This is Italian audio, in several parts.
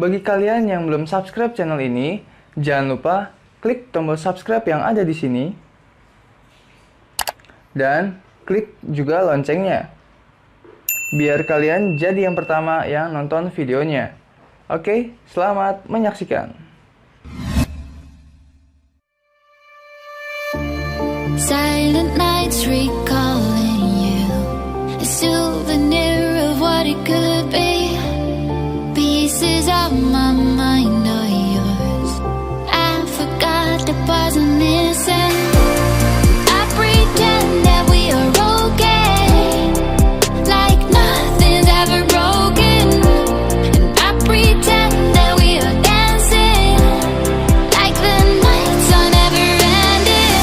bagi kalian yang belum subscribe channel ini, jangan lupa klik tombol subscribe yang ada di sini dan klik juga loncengnya biar kalian jadi yang pertama yang nonton videonya. Oke, selamat menyaksikan. Silent nights recalling you, a souvenir of what it could be. Pieces of my mind are yours. I forgot the parts I'm missing. I pretend that we are okay, like nothing's ever broken. And I pretend that we are dancing, like the nights are never ending.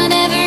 Never